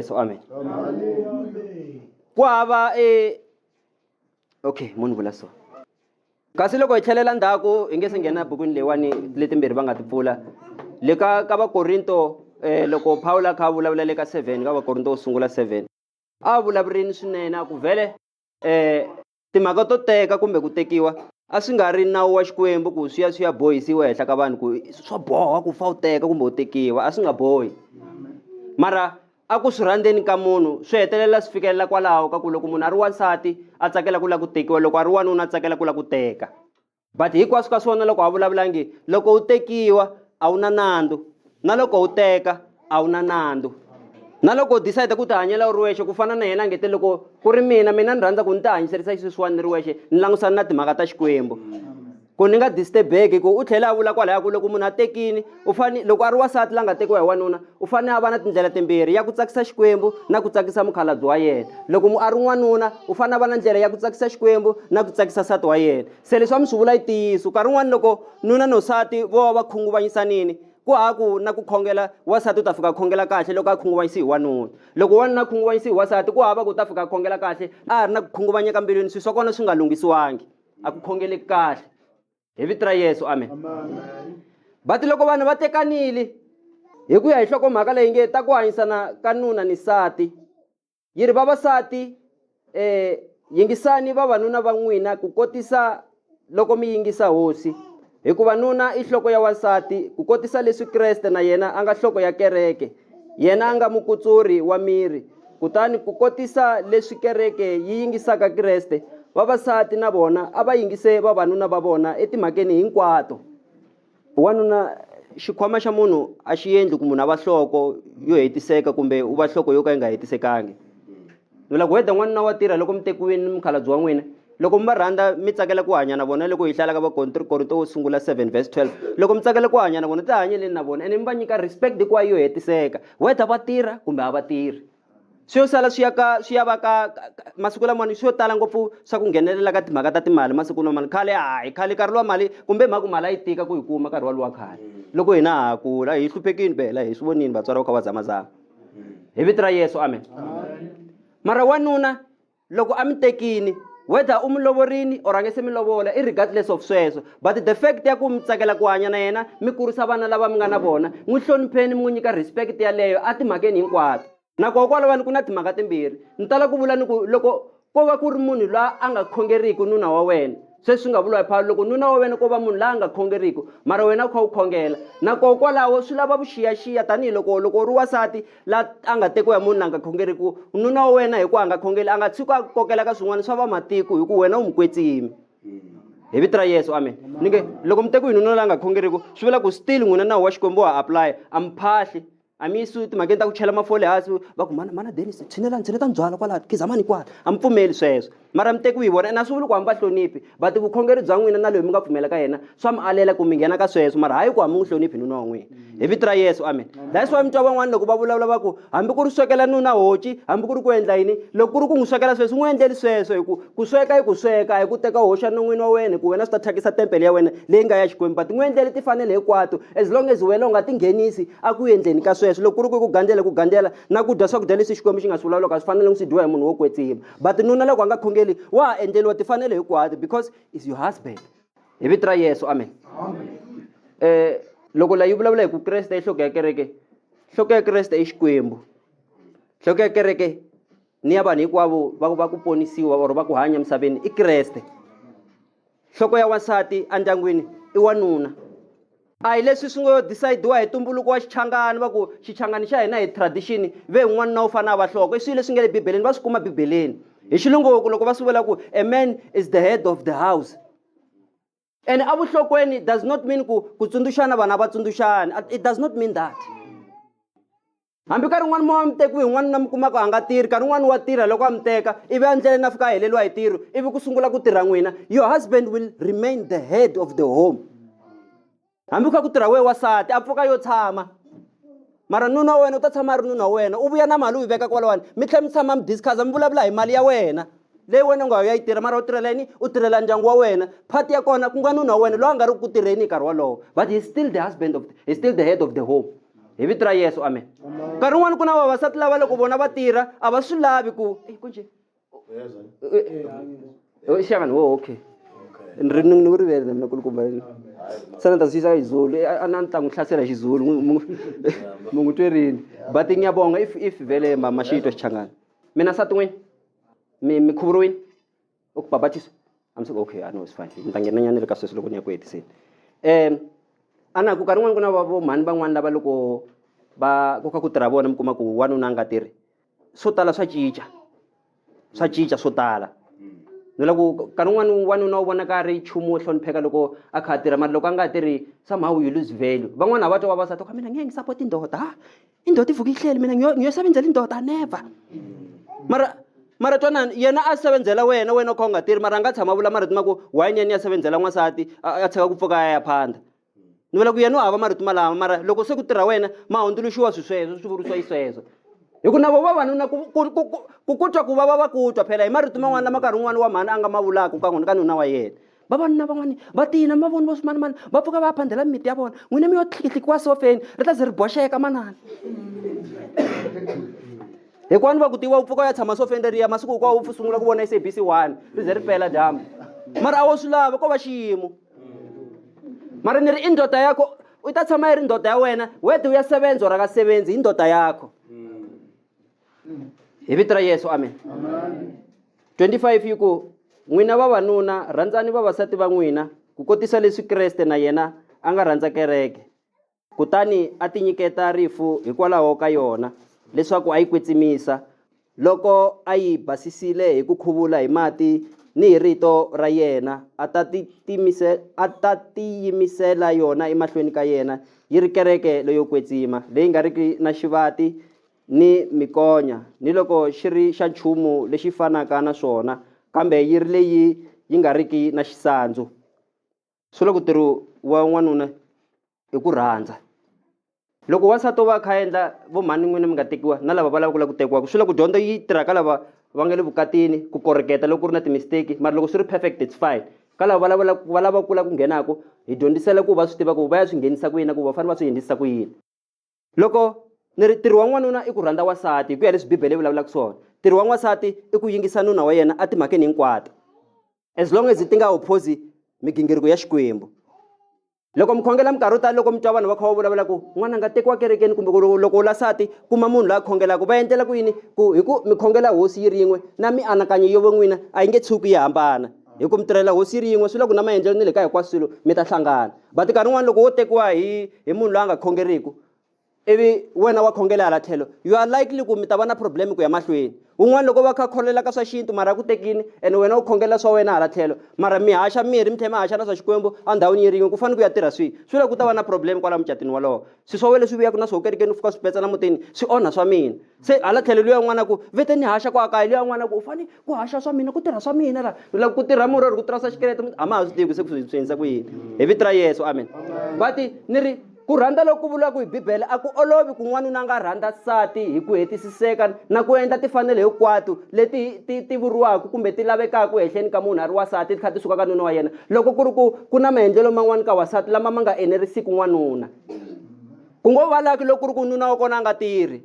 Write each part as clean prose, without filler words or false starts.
Yesu, amen. Ku hava okay, munhu vula so. Kasi loko hi tlhelela ndzhaku hi nge se nghena bukwini leyiwani letimbirhi va nga ti pfula le ka vakorinto loko Pawulo kha vulavula le ka 7 ka vakorinto wo sungula 7 a vulavurini swinene a ku vhele timhaka to teka kumbe ku tekiwa a swi nga ri nawu wa xikwembu ku swi ya bohisiwa ehenhla ka vanhu ku swa boha ku fa u teka kumbe u tekiwa a swi nga bohi mara a ku swi rhandzeni ka munhu swi hetelela swi fikelela kwalaho ka ku loko munhu a ri wansati a tsakela ku lava ku tekiwa loko a ri wanuna a tsakela ku lava ku teka but hinkwaswo ka swona loko a vulavulangi loko u tekiwa a wu na nandzu na loko u teka a wu na nandzu na loko u decide ku ti hanyela u ri wexe ku fana na yena ngete loko ku ri mina ni rhandza ku ni ti hanyiserisa xiswiwani ni ri wexe ni langusana na timhaka ta xikwembu ku ni nga disturbeki ku u tlhela a vula kwalaya ku loko munhu a tekini u fane loko a ri wasati la nga tekiwa hi wanuna u fanele a va na tindlela timbirhi ya ku tsakisa xikwembu na ku tsakisa mukhalabye wa yena loko a ri n'wanuna u fanele a va na ndlela ya ku tsakisa xikwembu na ku tsakisa nsati wa yena se leswi a mi swi vula i ntiyiso nkarhi wun'wani loko nuna nosati vo va khunguvanyisanini ku haku na ku khongela wasati u ta fika khongela kahle loko a khunguvanyisi hi wanuna loko wanuna a khunguvanyisi hi wasati ku hava ku ta fika khongela kahle a ri na ku khunguvanyeka mbilwini swi swa kona swi nga lunghisiwangi a ku khongeleki kahle hi vito ra Yesu, amen. But loko vanhu va tekanile hi ku ya hi nhlokomhaka leyi nge ta ku hanyisana ka nuna ni nsati yi ri vavasati yingisani vavanuna va n'wina ku kotisa loko mi yingisa hosi hikuva nuna i nhloko ya wansati ku kotisa leswi Kreste na yena a nga nhloko ya kereke yena a nga mukutsuri wa miri kutani ku kotisa leswi kereke yi yingisaka Kreste vavasati na vona a va yingise vavanuna va vona etimhakeni hinkwato wanuna xikhwama xa munhu a xi endli ku munhu a va nhloko yo hetiseka kumbe u va nhloko yo ka yi nga hetisekangi ni la ku heta n'wanuna wa tirha loko mi tekiwini ni mukhalabye wa n'wina loko mi va rhandza mi tsakela ku hanya na vona loko hi hlaya ka vakorinto wo sungula 7 verse 12 loko mi tsakela ku hanya na vona ti hanyeleni na vona ene mi va nyika respect kwa yo hetiseka whether va tirha kumbe a va tirhi swi yo sala swi ya va ka masiku lamani swi yo tala ngopfu swa ku nghenelela ka timhaka ta timali masiku lamani khale khale nkarhi wa mali kumbe mhaku mali a yi tika ku yi kuma nkarhi walowa khale loko hina ha kula hi hluphekini phela hi swi vonini vatswari va kha va zamazama hi vito ra Yesu, amen. Mara wanuna loko a mi tekini whether u mi lovorini or a nge se mi lovola i regardless of sweswo but the fact ya ku mi tsakela ku hanya na yena mi kurisa vana lava mi nga na vona n'wi hlonipheni mi n'wi nyika respect yaleyo a timhakeni hinkwato nakona kwalawani ku na timhaka timbirhi ni tala ku vula ni ku loko ko va ku ri munhu loyi a nga khongeriki nuna wa wena sweswi nga vuliwa hi Pawulo loko nuna wa wena ko va munhu loyi a nga khongeriki mara wena u kha u khongela nakona kwalaho swi lava vuxiyaxiya tanihiloko u ri wasati la a nga tekiwa hi munhu a nga khongeriki nuna wa wena hi ku a nga khongeli a nga tshiki a kokela ka swin'wana swa vamatiko hi ku wena u mukwetsimi hi vito ra Yesu, amen. Ni nge loko mi tekiwi hi nuna la nga khongeriki swi vula ku still n'wina nawu wa xikwembu wa apply a mi phahli a mi yisi timhakeni ta ku chela mafole hansi va ku mana Dennis tshineta ndzwala kwala khizamani kwala a mi pfumeli sweswo mara mi tekiwi hi vona ene a swi vuli ku a mi va hloniphi but vukhongeri bya n'wina na loyi mi nga pfumela ka yena swa mi alela ku mi nghena ka sweswo mara hayi ku a mi n'wi hloniphi nuna wa n'wina hi vito ra Yesu, amen. That's why mi twa van'wana loko va vulavula va ku hambi ku ri swekela nuna hoci hambi ku ri ku endla yini loko ku ri ku n'wi swekela sweswo n'wi endleli sweswo hi ku sweka hi ku sweka hi ku teka hoxa non'wini wa wena ku wena swi ta thyakisa tempele ya wena leyi nga ya xikwembu but n'wi endleli ti fanele hinkwato as long as wena u nga ti nghenisi a ku endleni ka sweswo loko ku ri ku ku gandlela na ku dya swakudya leswi xikwembu xi nga swi vulavulaka swi fanele swi dyiwa hi munhu wo kwetsima but nuna loko a nga khongeli wa ha endleliwa ti fanele hinkwato because is your husband hi vito ra Yesu, amen. Loko la yi vulavula hi ku Kreste i nhloko ya kereke nhloko ya Kreste i xikwembu nhloko ya kereke ni ya vanhu hinkwavo va ku ponisiwa or va ku hanya misaveni i Kreste nhloko ya wansati endyangwini i wanuna a hi leswi swi ngo decidiwa hi ntumbuluko wa xichangani va ku xichangani xa hina hi tradition ve un'wana na u fanele a va nhloko i swilo leswi nga le bibeleni va swi kuma bibeleni hi xilungu loko va swi vula ku a man is the head of the house and a vuhlokweni does not mean ku tsundzuxana vana va tsundzuxana it does not mean that hambi nkarhi wun'wana mo mi tekiwi hi n'wanuna mi kumaka a nga tirhi nkarhi wun'wana wa tirha loko a mi teka ivi endleleni a fika a heleliwa hi ntirho ivi ku sungula ku tirha n'wina your husband will remain the head of the home hambi kha ku tirha we wasati a pfuka yo tshama mara nuna wa wena u ta tshama a ri nuna wa wena u vuya na mali u yi veka kwalawani mi tlhela mi tshama mi discuss mi vulavula hi mali ya wena leyi wena u nga ya yi tirha mara u tirhela yini u tirhela ndyangu wa wena phati ya kona ku nga nuna wa wena loyi a nga ri ku tirheni nkarhi wolowo but he's still the head of the home hi vito ra Yesu amen. Nkarhi wun'wani ku na vavasati lava loko vona va tirha a va swi lavi ku kunje xangani wo okay ni rivele mina kulukumba sana ta sisa izulu ana ni ta n'wi hlasela xizulu mu n'wi twerini but ngiyabonga if vele mashito xichangani mina sati n'wini mi khuvuriwini ukubhabhathisa I'm saying okay I know it's fine ni ta nghena nyana le ka sweswo loko ni ya ku hetiseni ana ku nkarhi wun'wani ku na vo mhani van'wani lava loko va koka ku tirha vona mi kuma ku wanuna a nga tirhi swo tala swa cinca swo tala ni la ku nkarhi wun'wani wanuna u vona ka ri nchumu wo hlonipheka loko a kha a tirha mara loko a nga tirhi somehow you lose value van'wani a va twa vavasati ka mina ngeke ngi support indoda indoda ivuka ihleli mina ngiyosebenzela indoda never mara twanani yena a sebenzela wena u kha u nga tirhi mara a nga tshama vula marito ma ku why yena ya sebenzela n'wansati a tshika ku pfuka a ya phanda ni vula ku yena u hava marito malama mara loko se ku tirha wena ma hundzuluxiwa sweswo swi vurisiwa sweswo hi ku na vo vavanuna ku twa ku vava va ku twa phela hi marito man'wani lama nkarhi wun'wani wa mhani a nga ma vulaka ka nuna wa yena vavanuna van'wani va tina mavoni vo swimanimani va pfuka va ya phandela mimiti ya vona n'wina mi yo tlikiwa sofeni ri ta ze ri boxeka manani hikwani va ku tiva u pfuka u ya tshama sofeni leriya masiku hinkwawo u sungula ku vona SABC 1 ri ze ri pela dyambu mara a wo swi lava ko va xiyimo mara ni ri i ndoda yakho u ta tshama yi ri ndoda ya wena wete u ya sevenza or ka sevenzi hi ndoda yakho hi vito ra Yesu amen 25 yi ku n'wina vavanuna rhandzani vavasati va n'wina ku kotisa leswi Kreste na yena a nga rhandza kereke kutani a ti nyiketa rifu hikwalaho ka yona leswaku a yi kwetsimisa loko a yi basisile hi ku khuvula hi mati ni hi rito ra yena a ta tiyimisela yona emahlweni ka yena yi ri kereke leyo kwetsima leyi nga riki na xivati ni mikonya ni loko xi ri xa nchumu lexi fanaka na swona kambe yi ri leyi yi nga riki na xisandzu swi le ku tirhi wa n'wanuna hi ku rhandza loko wasati va kha endla vo mhani n'wina mi nga tekiwa na lava va lava ku lava ku tekiwaka swi le ku dyondzo yi tirha ka lava va nga le vukatini ku koreketa loko ku ri na timistake mara loko swi ri perfect it's fine ka lava va lava kula ku nghenaka hi dyondzisela ku va swi tiva ku va ya swi nghenisa ku yini ku va fanele va swi endlisa ku yini loko ni ri ntirho wa n'wanuna i ku rhandza wasati hi ku ya leswi bibele vulavulaka swona ntirho wa n'wansati i ku yingisa nuna wa yena a timhakeni hinkwato as long as ti nga opposi migingiriko ya Xikwembu loko mi khongela minkarhi yo tala loko mi twa vanhu va kha va vulavula ku n'wana nga tekiwa kerekeni kumbe loko u lasati kuma munhu laha khongelaka va endlela ku yini ku hi ku mi khongela hosi yi ri yin'we na mianakanyo yo vo n'wina a yi nge tshuki yi hambana hi ku mi tirhela hosi yi ri yin'we swi le ku na maendlelo ni le ka hinkwaswo swilo mi ta hlangana but nkarhi wun'wana loko wo tekiwa hi munhu loyi a nga khongeriki ivi wena wa khongela hala tlhelo you are likely ku mi ta va na problem ku ya mahlweni un'wana loko va kha kholela ka swa xintu mara ku tekini and wena u khongela swa wena hala tlhelo mara mi haxa mirhi mi tlhela mi haxa na swa Xikwembu a ndhawini yi rin'we ku fanele ku ya tirha swi le ku ta va na problem kwala mucatini walowo swi swa wele swi vuyaka na swo kerekeni u fika swi petsa na mutini swi onha swa mina se hala tlhelo luya n'wana ku vete ni haxa ku akaya luya n'wana ku u fanele ku haxa swa mina ku tirha swa mina la loko ku tirha murhi ku tirha swa xikerete a ma ha swi tivi se ku swi endlisa ku yini hi vito ra Yesu amen but ni ri ku rhandza loko ku vuliwaka hi bibele a ku olovi ku n'wanuna nga rhandza nsati hi ku hetisiseka na ku endla timfanelo hinkwato leti ti vuriwaka kumbe ti lavekaka ehenhleni ka munhu a ri wasati ti kha ti suka ka nuna wa yena loko ku ri ku na maendlelo man'wani ka wasati lama ma nga enerisiki n'wanuna ku ngo valaki loko ku ri ku nuna wa kona a nga tirhi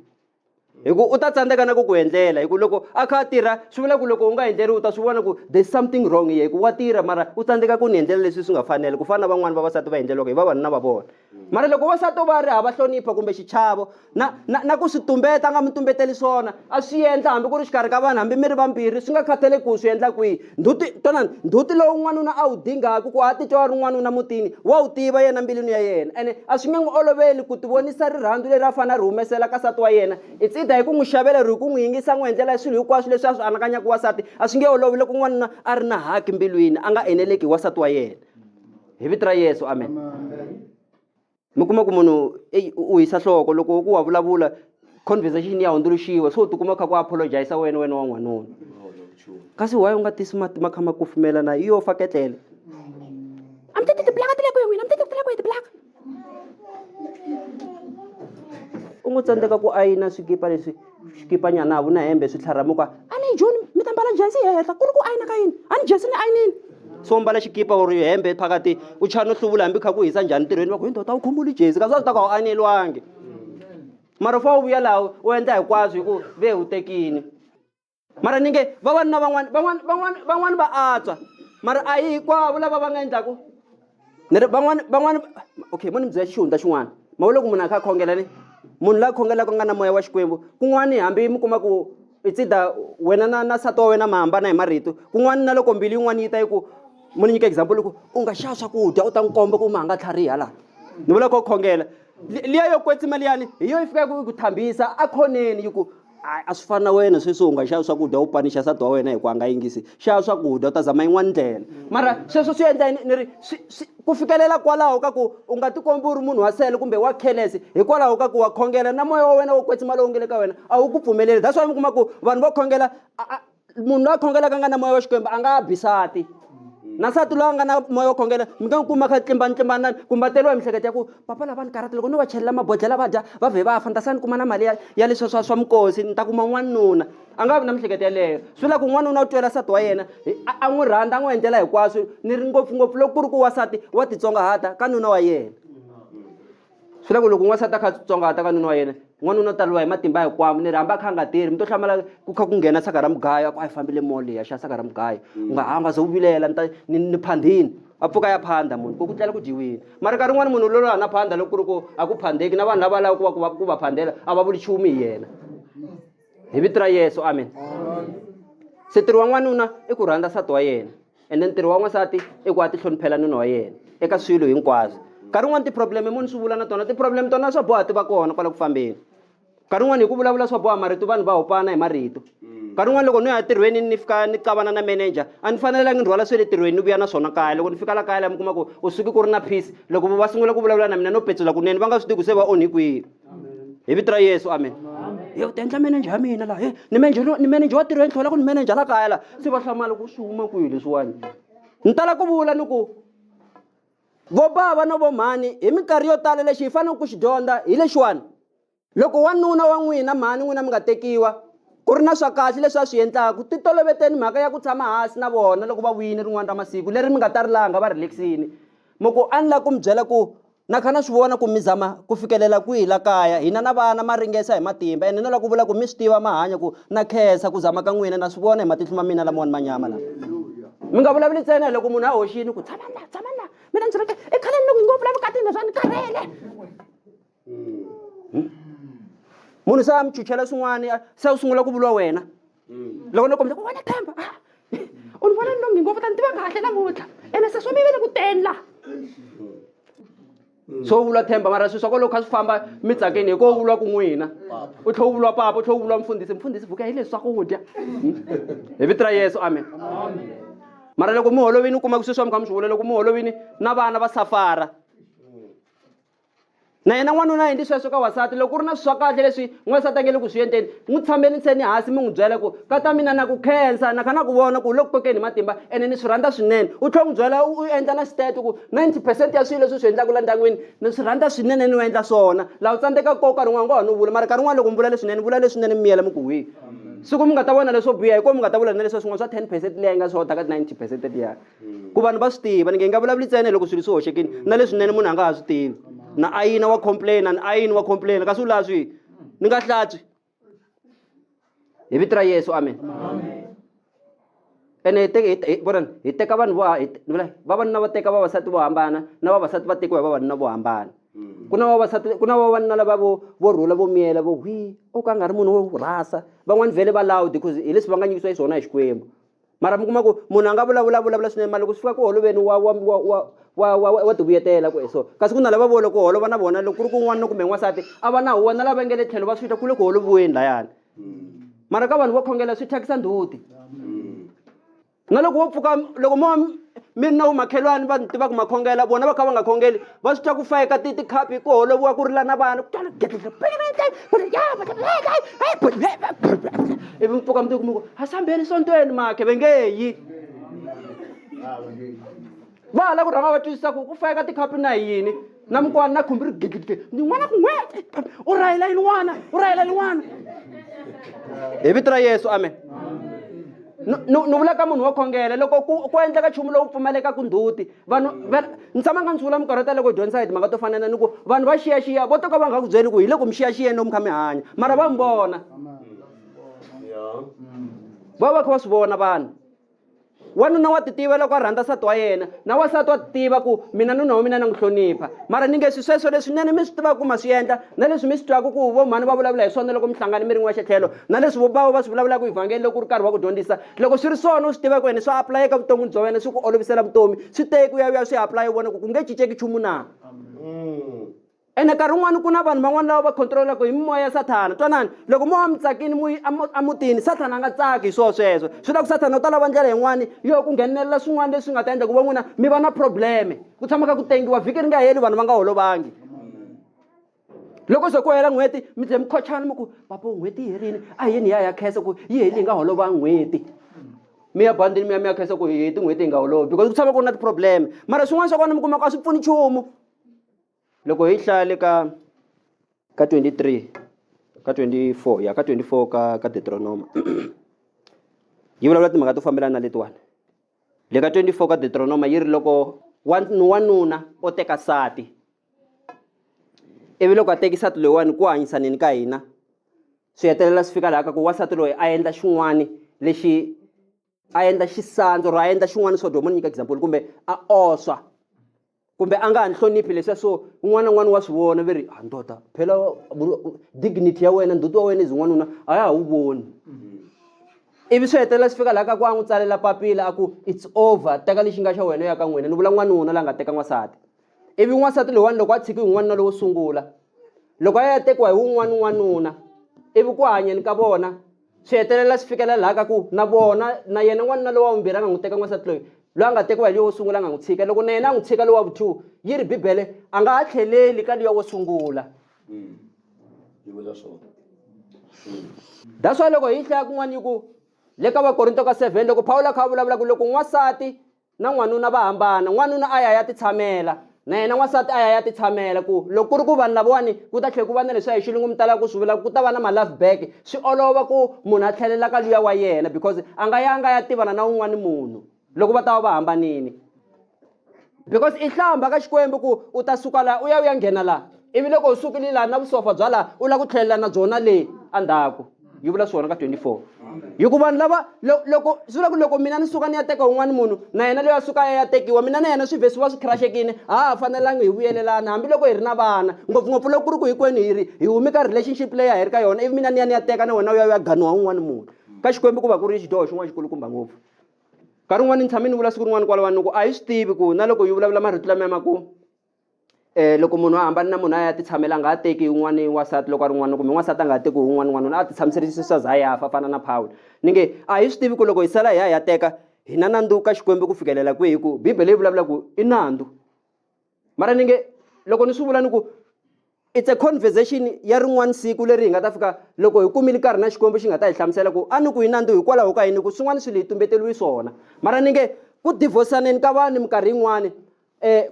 hi ku u ta tsandzeka na ku ku endlela hi ku loko a kha a tirha swi vula ku loko u nga endleri u ta swi vona ku there's something wrong here hi ku wa tirha mara u tsandzeka ku ni endlela leswi swi nga fanela ku fana na van'wani vavasati va endleriwaka hi vavanuna va vona mara loko vasati va ri hava hlonipha kumbe xichavo na ku swi tumbeta a nga mi tumbeteli swona a swi endla hambi ku ri xikarhi ka vanhu hambi mi ri vambirhi swi nga khathaleki ku swi endla kwihi ndzhuti lowu n'wanuna a wu dingaka ku a titwa a ri n'wanuna mutini wa wu tiva yena mbilwini ya yena ene a swi nge n'wi oloveli ku ti vonisa rirhandzu leri a fanele a ri humesela ka nsati wa yena it's either hi ku n'wi xavela ri hi ku n'wi yingisa n'wi endlela swilo hinkwaswo leswi a swi anakanyaka wasati a swi nge olovi loko n'wanuna a ri na haki mbilwini a nga eneleki hi wasati wa yena hi vito ra Yesu amen mi kuma ku munhu u hisa nhloko loko ku wa vulavula conversation ya hundzuluxiwa so u tikuma kha ku apologize wena wa n'wanuna kasi why u nga tisi mati ma kha ma kufumela na yo faketlele I'm taking the black at the I'm taking the black u n'wi tsandzeka ku ayina swikipa leswi xikipanyana na hembe swi tlharamuka a ni June mi ta mbala jesi henhla ku ri ku ayina ka yini a ni jesi ni ayinini so mbala xikipa u ri hembe phakati u chana no hluvula hambi kha ku hisa njhani ntirhweni va ku hi ndoda u khomuli jesi kasi a swi ta ka u ayineliwangi mara fa u vuya laha u endla hinkwaswo hi ku ve u tekini mara ni nge vavanuna van'wani va antswa mara a hi hinkwavo lava va nga endlaku ni ri van'wani okay mo ni mi byela xihundla xin'wana ma loko munhu a kha a khongela ni munhu la khongelaka nga na moya wa xikwembu kun'wani hambi mi kuma ku itsida wena na nsati wa wena ma hambana hi marito kun'wani na loko mbilu yin'wana yi ta yi ku mo ni nyika example ku u nga xava swakudya u ta n'wi komba ku ma nga tlhariha laha ni vula ku khongela liya yo kwetsima liyani hi yo yi fikaka yi ku thambisa a khoneni yi ku a swi fani na wena sweswi u nga xavi swakudya u panisha nsati wa wena hi ku a nga yingisi xava swakudya u ta zama yin'wana ndlela mara sweswo swi endla ni ri ku fikelela kwalaho ka ku u nga tikombi u ri munhu wa sele kumbe wa khelesi hikwalaho ka ku wa khongela na moya wa wena wo kwetsima lowu nge le ka wena a wu ku pfumeleli that's why mi kuma ku vanhu vo khongela munhu loyi a khongelaka nga na moya wa xikwembu a nga bisati na nsati loyi a nga na moya wo khongela mi nga n'wi kuma kha tlimbanitlimbanani kumbe a teriwa hi mihleketo ya ku papa lava ni karhata loko no va chelela mabodlela va dya va vhe va fa ntasani kuma na mali ya leswi swa mikosi ni ta kuma n'wanuna a nga vi na mihleketo yaleyo swi la ku n'wanuna u twela nsati wa yena a n'wi rhandza a n'wi endlela hinkwaswo ni ri ngopfungopfu loko ku ri ku wasati wa titsongahata ka nuna wa yena swi la ku loko n'wansati a kha tsongahata ka nuna wa yena n'wanuna u taliwa hi matimba hinkwawo ni ri hamba a kha a nga tirhi mi to hlamala ku kha ku nghena saka ra mugayo a ku a yi fambile mall leyi ya xa saka ra mugayo u nga ze u vilela ni phandini a pfuka ya phanda munhu ku tlela ku dyiwile mara nkarhi wun'wana munhu loyi a na phanda loko ku ri ku a ku phandeki na vanhu lava lava ku va phandela a va vuli nchumu hi yena hi vito ra yesu amen se ntirho wa n'wanuna i ku rhandza nsati wa yena ende ntirho wa n'wansati i ku a ti hloniphela nuna wa yena eka swilo hinkwaswo nkarhi wun'wana ti-problem munhu swi vula na tona ti-problem tona swa boha ti va kona kwala ku fambeni nkarhi wun'wana hi ku vulavula swa boha marito vanhu va hopana hi marito nkarhi wun'wana loko ni ya tirhweni ni fika ni qavana na manager a ni fanelangi ni rhwala swe le tirhweni ni vuya na swona kaya loko ni fika la kaya la mi kuma ku u suki ku ri na peace loko va sungula ku vulavula na mina no petsula kunene va nga swi tivi ku se va onhi kwihi hi vito ra yesu amen yo ta endla manager ya mina laha ni manager wa tirhweni tlhola ku ni manager la kaya la se va hlamala ku swi huma kwihi leswiwani ni tala ku vula ni ku vo bava no vo mhani hi minkarhi yo tala lexi hi fanele ku xi dyondza hi lexiwani loko wanuna wa n'wina mhani n'wina mi nga tekiwa ku ri na swa kahle leswi a swi endlaku ti toloveteni mhaka ya ku tshama hansi na vona loko va wini rin'wana ra masiku leri mi nga ta ri langa va relaxini moko a ni lava ku mi byela ku na kha na swi vona ku mi zama ku fikelela kwihi la kaya hina na vana ma ringesa hi matimba ene no lava ku vula ku mi swi tiva mahanya ku na khensa ku zama ka n'wina na swi vona hi matihlo ma mina lamawani manyama lama mi nga vulavuli ntsena loko munhu a hoxini ku tshama la mina ndzi reke i khale ni ngopfu lavi katini leswi a ni karhele munhu se a mi chuchela swin'wana se u sungula ku vuliwa wena loko ni kombela ku wena Themba u ni vona ni nongi ngopfu ta ni tiva kahle namuntlha ene se swa mi vele ku teni la so u vula Themba mara swilo swa ko loko kha swi famba mi tsakeni hi ko u vula ku n'wina u tlhe u vuriwa papa u tlhe u vuriwa mfundhisi vuka hi leswi swakudya hi vito ra yesu amen mara loko mi holovini u kuma ku sweswi wa mi kha mi swi vula loko mi holovini na vana va safara na yena n'wanuna endli sweswo ka wasati loko ku ri na swi swa kahle leswi n'wansati a nge le ku swi endleni n'wi tshameli ntseni hansi mi n'wi byela ku ka ta mina na ku khensa na kha na ku vona ku loko kokeni matimba ene ni swi rhandza swinene u tlhela n'wi byela u endla na state ku 90% ya swilo leswi swi endlaka la ndyangwini ni swi rhandza swinene ni u endla swona laha u tsandzekaka ko nkarhi wun'wana ngo ha no vula mara nkarhi wun'wana loko mi vula leswinene vula leswinene mi miyela mi ku hwi siku mi nga ta vona leswo biha hi ko mi nga ta vula na leswi swin'wana swa 10% leyi nga swota ka 90% liya ku vanhu va swi tiva ni nge nga vulavuli ntsena loko swilo swi hoxekini na leswinene munhu a nga ha swi tivi na ayina wa complain na ayini wa complain kasi u laha swi ni nga hlantswi hi vito ra yesu amen ene hi teka vanhu vavanuna va teka vavasati vo hambana na vavasati va tekiwa hi vavanuna vo hambana ku na vavanuna lava vo rhula vo miyela vo hwi o ka nga ri munhu wo rhasa van'wani vhele va loud because hi leswi va nga nyikisiwa hi swona hi xikwembu mara mi kuma ku munhu a nga vulavula swinene mara loko swi fika ku holoveni wa tivuyetela ku so kasi ku na lava vo loko holova na vona loko ku ri kun'wana kumbe n'wansati a va na huwa na lava nge le tlhelo va swi vita ku le ku holoviweni layani mara ka vanhu vo khongela swi thyakisa ndzhuti na loko wo pfuka loko mi ri na vumakhelwani va tiva ku makhongela vona va kha va nga khongeli va swi twa ku fayeka tikhapi ku holoviwa ku rila na vana ivi mi pfuka mi ti kuma ku ha sambeni sontweni makhe ve nge yi va hala ku rhanga va twisisa ku ku fayeka tikhapi na yini na mikwana na khumbi ri gigigige n'wana ku n'we u rhayela yini n'wana hi vito ra yesu amen ni vula ka munhu wo khongela loko ku endleka nchumu lowu pfumalekaka ndzhuti vanhu ni tshama nga ni sungula mikarhata loko dyondzisa hi timhaka to fana na ni ku vanhu va xiyaxiya vo to ka va nga ku byeli ku hi le ku mi xiyaxiyeni no mi kha mi hanya mara va mi vona va va kha va swi vona vanhu wanuna wa ti tiva loko a rhandza nsati wa yena na wasati wa ti tiva ku mina nuna wa mina na n'wi hlonipha mara ni nge sweswo leswinene mi swi tivaka ku ma swi endla na leswi mi swi twaka ku vo mhani va vulavula hi swona loko mi hlangane mi ri n'we xitlhelo na leswi va swi vulavulaka hi vhangeli loko ku ri karhi va ku dyondzisa loko swi ri swona u swi tiva ku wena swa apply eka vuton'wini bya wena swi ku olovisela vutomi swi teki u ya swi apply u vona ku nge cinceki nchumu na ene nkarhi wun'wani ku na vanhu van'wana lava va controlaka hi mimoya ya sathana twanani loko mo wa mi tsakini mu amutini sathana a nga tsaki hi sweswo swi la ku sathana u ta lava ndlela yin'wani yo ku nghenelela swin'wana leswi nga ta endla ku va n'wina mi va na probleme ku tshama ka ku tengiwa vhiki ri nga heli vanhu va nga holovangi loko se ku hela n'hweti mi tlhe mi khochana mi ku papa n'hweti yi herile a yeni hi ya khensa ku yi heli hi nga holova n'hweti mi ya bandini mi ya khensa ku hi tin'hweti hi nga holovi because ku tshama ku ri na tiprobleme mara swin'wana swa kona mi kuma ku a swi pfuni nchumu loko hi hlaya le ka 23 ka 24 ka 24 ka Deuteronomy yi vulavula timhaka to fambelana na letiwani le ka 24 ka Deuteronomy yi ri loko wanuna o teka sati ivi loko a teki sati loyiwani ku hanyisaneni ka hina swi hetelela swi fika laha ka ku wasati loyi a endla xin'wani lexi a endla xisandzu ro a endla xin'wani swo doma ni nyika example kumbe a oswa kumbe a nga ha ni hloniphi leswiya so un'wana na un'wana wa swi vona ve ri ndoda phela dignity ya wena ndzhuti wa wena izi n'wanuna a ya ha wu voni ivi swi hetelela swi fika laha ka ku a n'wi tsalela papila a ku it's over teka lexi nga xa wena ya ka n'wina ni vula n'wanuna la nga teka n'wansati ivi n'wansati loyiwani loko a tshiki hi n'wanuna lowo sungula loko a ya tekiwa hi wun'wana n'wanuna ivi ku hanyeni ka vona swi hetelela swi fikelela laha ka ku na vona na yena n'wanuna lowa vumbirhi a nga n'wi teka n'wansati loyi loyi a nga tekiwa hi loyi wo sungula a nga n'wi tshika loko na yena a n'wi tshika lowa vu-2 yi ri bibele a nga ha tlheleli ka luya wo sungula that's why loko hi hlaya kun'wana yi ku le ka vakorinto ka 7 loko Pawulo a kha a vulavula ku loko n'wansati na n'wanuna va hambana n'wanuna a ya ti tshamela na yena n'wansati a ya ti tshamela ku loko ku ri ku vanhu lavawani ku ta tlhela ku va na leswi hi xilungu mi talaka ku swi vula ku ta va na ma-love back swi olova ku munhu a tlhelela ka luya wa yena because a nga ya tivana na un'wana munhu loko va ta va va hambanini because i hlamba ka xikwembu ku u ta suka laha u ya nghena laha ivi loko u sukile laha na vusofa bya laha u lava ku tlhelela na byona leyi endzhaku yi vula swona ka 24 hikuva vanhu lava loko swi vula ku loko mina ni suka ni ya teka un'wana munhu na yena loyi a suka ya tekiwa mina na yena swivhesi va swi crashekini ha fanelangi hi vuyelelana hambiloko hi ri na vana ngopfungopfu loko ku ri ku hinkwenu hi humi ka relationship leyi hi ri ka yona ivi mina ni ya teka na wena u ya ganiwa un'wana munhu ka xikwembu ku va ku ri xidoho xin'wana xikulukumba ngopfu nkarhi wun'wani ni tshame ni vula siku rin'wana kwalawani loko a hi swi tivi ku na loko yi vulavula marito lama ma ku loko munhu a hambani na munhu a ya ti tshamela a nga ha teki un'wana wasati loko a ri n'wana kumbe n'wansati a nga ha teki un'wana n'wanuna a ti tshamiserisisa za yafa fana na Pawulo ni nge a hi swi tivi ku loko hi sala hi ya teka hi na nandzu ka xikwembu ku fikelela kwihi ku bibele yi vulavula ku i nandzu mara ni nge loko ni swi vula ni ku it's a conversation ya rin'wana siku leri hi nga ta fika loko hi kumile karhi na xikwembu xi nga ta hi hlamusela ku a ni ku hi nandzu hikwalaho ka yini ku swin'wana swilo hi tumbeteliwi swona mara ni nge ku divorsaneni ka vanhu minkarhi yin'wani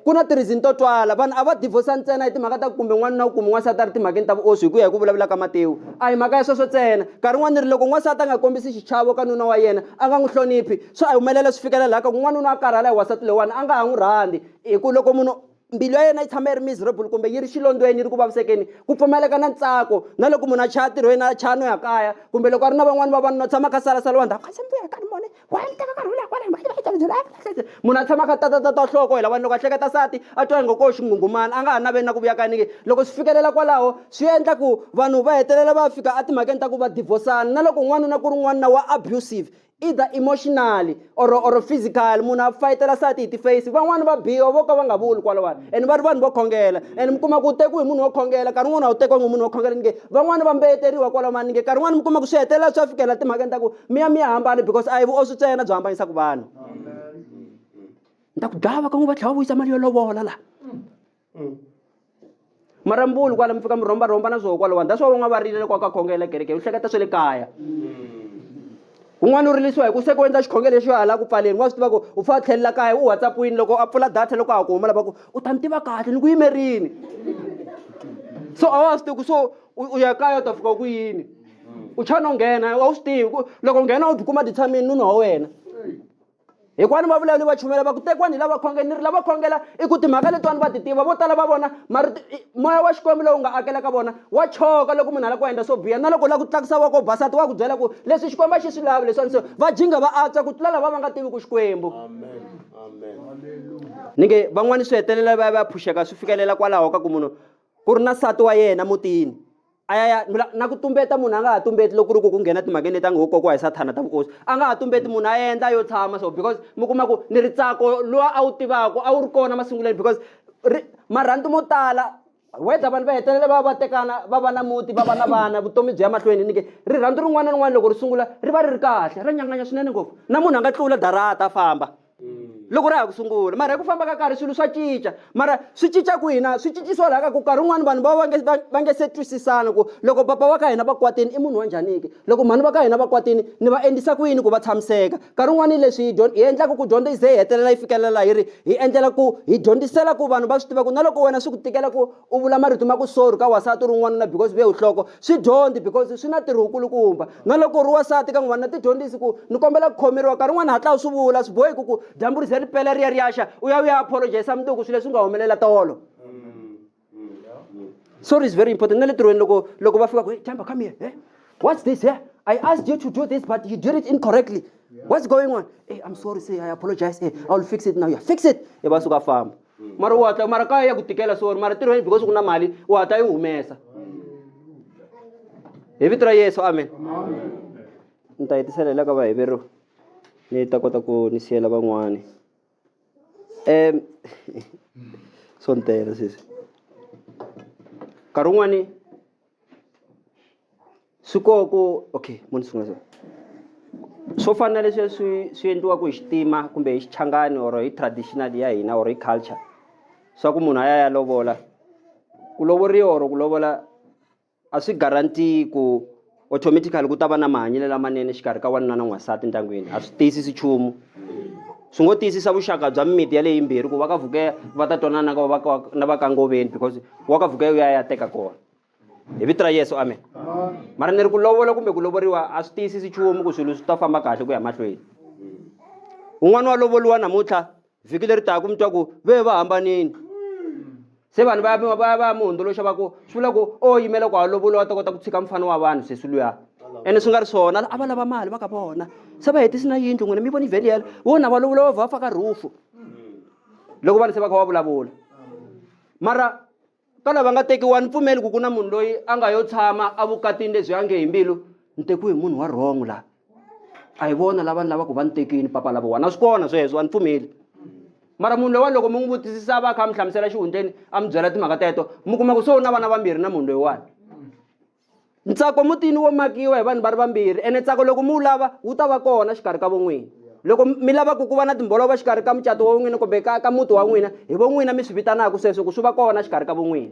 ku na ti-reason to twala vanhu a va divorsa ntsena hi timhaka ta ku kumbe n'wana na kumbe n'wansati a ri timhakeni ta vuoswi hi ku ya hi ku vulavula ka Matewu a hi mhaka ya sweswo ntsena nkarhi wun'wani ri loko n'wansati a nga kombisi xichavo ka nuna wa yena a nga n'wi hloniphi swo a humelela swi fikelela laha ka ku n'wanuna a karhala hi wasati lowani a nga ha n'wi rhandzi hi ku loko munhu mbilu ya yena yi tshama yi ri miserable kumbe yi ri xilondweni yi ri ku vavisekeni ku pfumaleka na ntsako na loko munhu a chaya tirhweni a chaya no ya kaya kumbe loko a ri na van'wani vavanuna tshama kha salasala wa ndhawu kasembuya ka ni mone wa ni teka karhi ula kwala munhu a tshama kha tatatata nhloko hi lavani loko a hleketa sati a twa ngo ko xingungumana a nga ha naveni na ku vuya kanike loko swi fikelela kwalaho swi endla ku vanhu va hetelela va fika a timhakeni ta ku va divorcana na loko n'wanuna ku ri n'wanuna wa abusive either emotionally or physical munhu a fayitela sati hi ti-face van'wani va biwa vo ka va nga vuli kwalawani and va ri vanhu vo khongela and mi kuma ku tekiwi hi munhu wo khongela nkarhi wun'wana a wu tekiwangi munhu wo khongela nge van'wani va mbeyeteriwa kwalawani nge nkarhi wun'wani mi kuma ku swi hetelela swi ya fikela timhakeni ta ku mi ya hambana because a hi vuoswi ntsena byi hambanyisaka vanhu ni ta ku dava ka n'wi va tlhela va vuyisa mali yo lovola laha mara mbulu kwala mi fika mi rhombarhomba na swoho kwalawani that's why van'wana va rile loko ka khongela kereke u hleketa swa le kaya un'wana u rilisiwa hi ku se ku endla xikhongelo lexi hala ku pfaleni wa swi tiva ku u fa tlhelela kaya u WhatsApp-wini loko a pfula data loko a ku huma lava ku u ta ni tiva kahle ni ku yimerini so a wa swi tivi ku so u ya kaya u ta fika ku yini u chana u nghena a wu swi tivi loko u nghena u tikuma determine nuna wa wena hikwani va vulavuli va chumela va ku tekiwani hi lava khongela ni ri lava khongela i ku timhaka letiwani va ti tiva vo tala va vona mara moya wa xikwembu lowu nga akela ka vona wa choka loko munhu a lava ku endla swo biha na loko u lava ku tlakisa wa ko basati wa ku byela ku leswi xikwembu a xi swi lavi leswiwani so va jinga va antswa ku tlula lava va nga tivi ku xikwembu ni nge van'wani swi hetelela va ya phuxeka swi fikelela kwalaho ka ku munhu ku ri na nsati wa yena mutini ayaya na ku tumbeta munhu a nga ha tumbeti loko ku ri ku ku nghena timhakeni leti a ngo kokiwa hi sathana ta vukosi a nga ha tumbeti munhu a endla yo tshama so because mi kuma ku ni ri tsako lowa a wu tivaka a wu ri kona masunguleni because marhandu mo tala whether vanhu va hetelela va tekana va va na muti va va na vana vutomi byi ya mahlweni ni ke rirhandzu rin'wana na rin'wana loko ri sungula ri va ri ri kahle ra nyanganya swinene ngopfu na munhu a nga tlula darata a famba loko ra ha ku sungula mara hi ku famba ka karhi swilo swa cinca mara swi cinca kwina swi cincisiwa laha ka ku nkarhi wun'wani vanhu va nge se twisisana ku loko papa wa ka hina va kwatini i munhu wa njhani ke loko mhani va ka hina va kwatini ni va endlisa ku yini ku va tshamiseka nkarhi wun'wani leswi hi endlaka ku dyondzo yi ze hi hetelela yi fikelela hi ri hi endlela ku hi dyondzisela ku vanhu va swi tiva ku na loko wena swi ku tikela ku u vula marito ma ku sori ka wasati rin'wana na because ve nhloko swi dyondzi because swi na ntirho wukulukumba na loko u ri wasati ka n'wana na ti dyondzisi ku ni kombela ku khomeriwa nkarhi wun'wani hatla u swi vula swi boheki ku dyambu ri ze ri pela ri ya ri yaxa u ya apologize mundzuku swilo leswi nga humelela tolo sorry is very important na le tirhweni loko va fika ku Jamba come here what's this here I asked you to do this but you did it incorrectly what's going on I'm sorry say I apologize I will fix it now fix it va suka famba mara u hatla mara kaya ya ku tikela sorry mara tirhweni because ku na mali u hatla yi humesa hi vito ra Yesu amen ni ta hetiselela ka vahiveriwa ni ta kota ku ni siyela van'wani sontela sisi nkarhi wun'wani swi koho ku okay munhu sungula swo fana na leswi swi endliwaka hi xitima kumbe hi xichangani or hi traditional ya hina or hi culture swa ku munhu a ya lovola ku lovoriwa or ku lovola a swi guarantee ku automatically ku ta va na mahanyelo lamanene xikarhi ka wanuna na n'wansati ndyangwini a swi tiyisisi nchumu swi ngo tiyisisa vuxaka bya mimiti ya leyi yimbirhi ku va ka vuke va ta twanana na va ka ngoveni because wa ka vuke u ya teka kona hi vito ra Yesu amen mara ni ri ku lovola kumbe ku lovoriwa a swi tiyisisi nchumu ku swilo swi ta famba kahle ku ya mahlweni un'wana wa lovoliwa namuntlha vhiki leri taka mi twa ku ve va hambanini se vanhu va ya mi hundzuluxa va ku swi vula ku o yimela ku a lovoliwa ta kota ku tshika mfana wa vanhu se luya ene swi nga ri swona a va lava mali va ka vona se va hetisi na yindlu n'wina mi voni vheli yelo vona va lovoliwa va faka rufu loko vanhu se va kha va vulavula mara ka lava nga tekiwa ni pfumeli ku ku na munhu loyi a nga yo tshama a vukatini lebyi a nge hi mbilu ni tekiwe hi munhu wa wrong la a hi vona lava ni lava ku va ni tekini papa lava wona a swi kona sweswo a ni pfumeli mara munhu loyiwani loko mi n'wi vutisisa va kha mi hlamusela xihundleni a mi byela timhaka teto mi kuma ku so na vana vambirhi na munhu loyiwani ntsako mutini wo makiwa hi vanhu va ri vambirhi ene ntsako loko mi wu lava wu ta va kona xikarhi ka von'wini loko mi lava ku va na timbolova xikarhi ka mucato wa n'wina kumbe ka muti wa n'wina hi vo n'wina mi swi vitanaka sweswo ku swi va kona xikarhi ka von'wina